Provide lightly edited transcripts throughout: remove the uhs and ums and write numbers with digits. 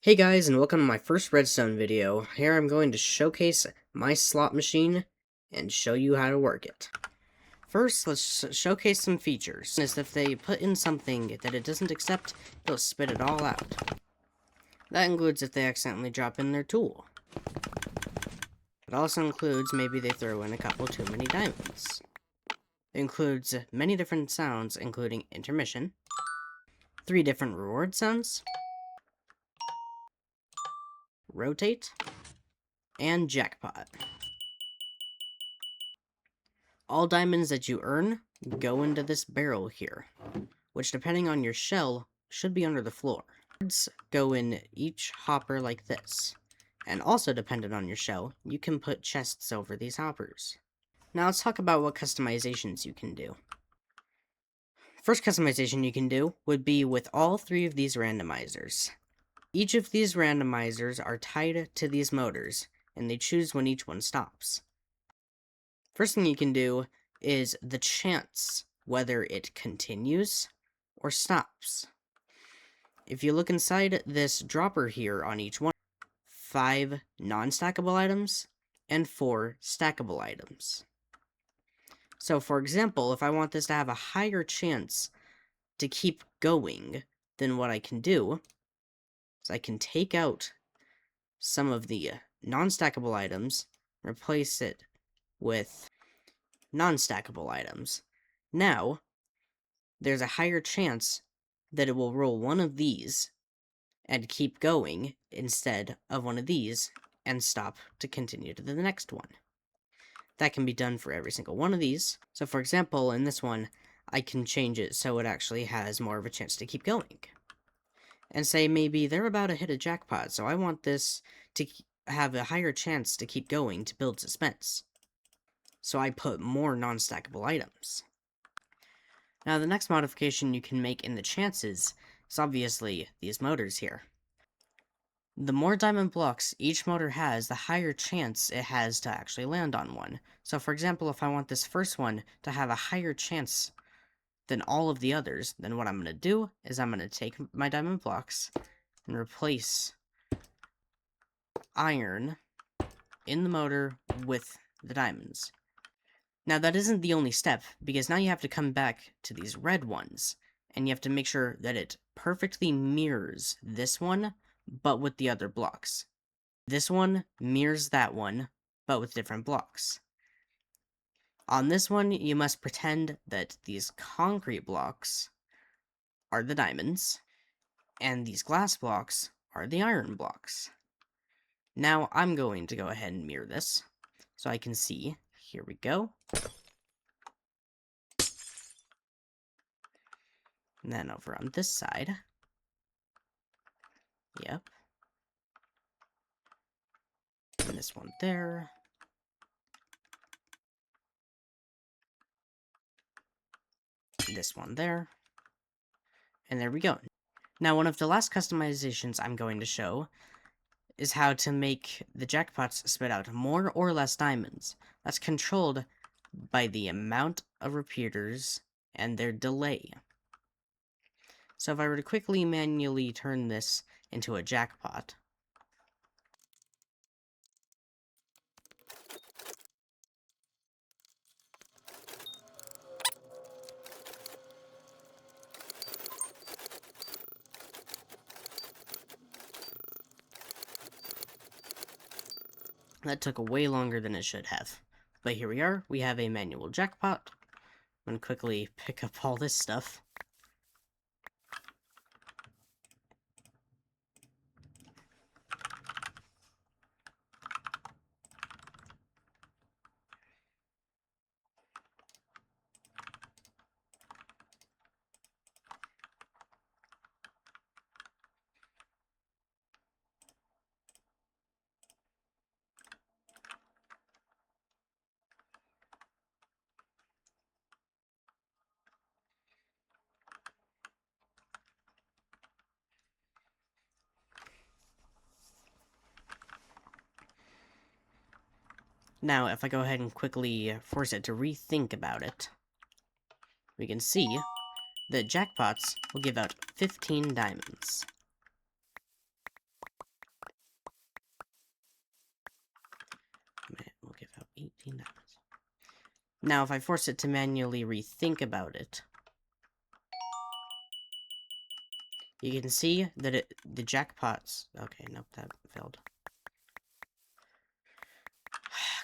Hey guys, and welcome to my first redstone video. Here I'm going to showcase my slot machine and show you how to work it. First, let's showcase some features. Is if they put in something that it doesn't accept, it'll spit it all out. That includes if they accidentally drop in their tool. It also includes maybe they throw in a couple too many diamonds. It includes many different sounds, including intermission, 3 different reward sounds, rotate, and jackpot. All diamonds that you earn go into this barrel here, which depending on your shell, should be under the floor. Cards go in each hopper like this, and also dependent on your shell, you can put chests over these hoppers. Now let's talk about what customizations you can do. First customization you can do would be with all 3 of these randomizers. Each of these randomizers are tied to these motors, and they choose when each one stops. First thing you can do is the chance whether it continues or stops. If you look inside this dropper here on each one, 5 non-stackable items and 4 stackable items. So for example, if I want this to have a higher chance to keep going, then what I can do is I can take out some of the non-stackable items, replace it with non-stackable items. Now, there's a higher chance that it will roll one of these and keep going instead of one of these and stop to continue to the next one. That can be done for every single one of these. So for example, in this one, I can change it so it actually has more of a chance to keep going. And say maybe they're about to hit a jackpot, so I want this to have a higher chance to keep going to build suspense. So I put more non-stackable items. Now the next modification you can make in the chances is obviously these motors here. The more diamond blocks each motor has, the higher chance it has to actually land on one. So for example, if I want this first one to have a higher chance than all of the others, then what I'm going to do is I'm going to take my diamond blocks and replace iron in the motor with the diamonds. Now that isn't the only step, because now you have to come back to these red ones, and you have to make sure that it perfectly mirrors this one, but with the other blocks. This one mirrors that one, but with different blocks. On this one, you must pretend that these concrete blocks are the diamonds, and these glass blocks are the iron blocks. Now I'm going to go ahead and mirror this, so I can see. Here we go. And then over on this side. Yep. And this one there. This one there. And there we go. Now, one of the last customizations I'm going to show is how to make the jackpots spit out more or less diamonds. That's controlled by the amount of repeaters and their delay. So if I were to quickly manually turn this into a jackpot, that took way longer than it should have. But here we are, we have a manual jackpot. I'm gonna quickly pick up all this stuff. Now, if I go ahead and quickly force it to rethink about it, we can see that jackpots will give out 15 diamonds. 18 diamonds. Now, if I force it to manually rethink about it, you can see that the jackpots... Okay, nope, that failed.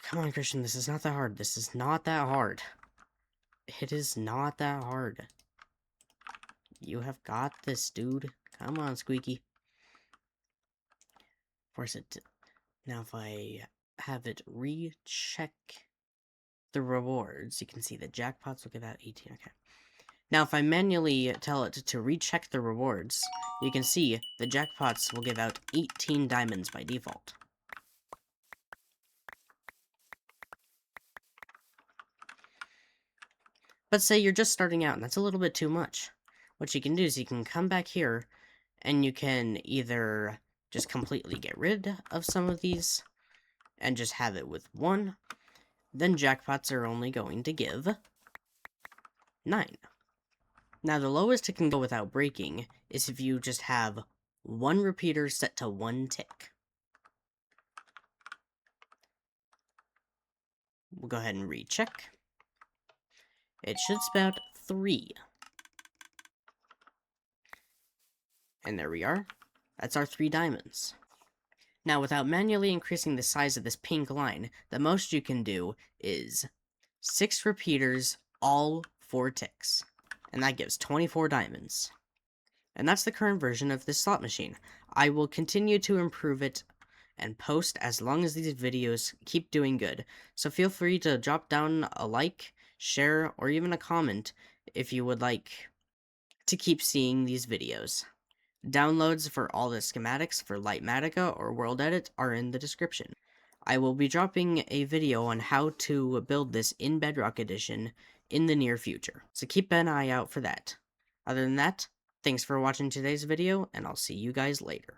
Come on, Christian, this is not that hard. This is not that hard. It is not that hard. You have got this, dude. Come on, Squeaky. Force it to... Now, if I have it recheck the rewards, you can see the jackpots will give out 18. Okay. Now, if I manually tell it to recheck the rewards, you can see the jackpots will give out 18 diamonds by default. But say you're just starting out, and that's a little bit too much. What you can do is you can come back here, and you can either just completely get rid of some of these, and just have it with 1. Then jackpots are only going to give 9. Now, the lowest it can go without breaking is if you just have 1 repeater set to 1 tick. We'll go ahead and recheck. It should spout 3. And there we are. That's our 3 diamonds. Now, without manually increasing the size of this pink line, the most you can do is 6 repeaters, all 4 ticks. And that gives 24 diamonds. And that's the current version of this slot machine. I will continue to improve it and post as long as these videos keep doing good. So feel free to drop down a like, share, or even a comment if you would like to keep seeing these videos. Downloads for all the schematics for Lightmatica or World Edit are in the description. I will be dropping a video on how to build this in Bedrock Edition in the near future, so keep an eye out for that. Other than that, thanks for watching today's video, and I'll see you guys later.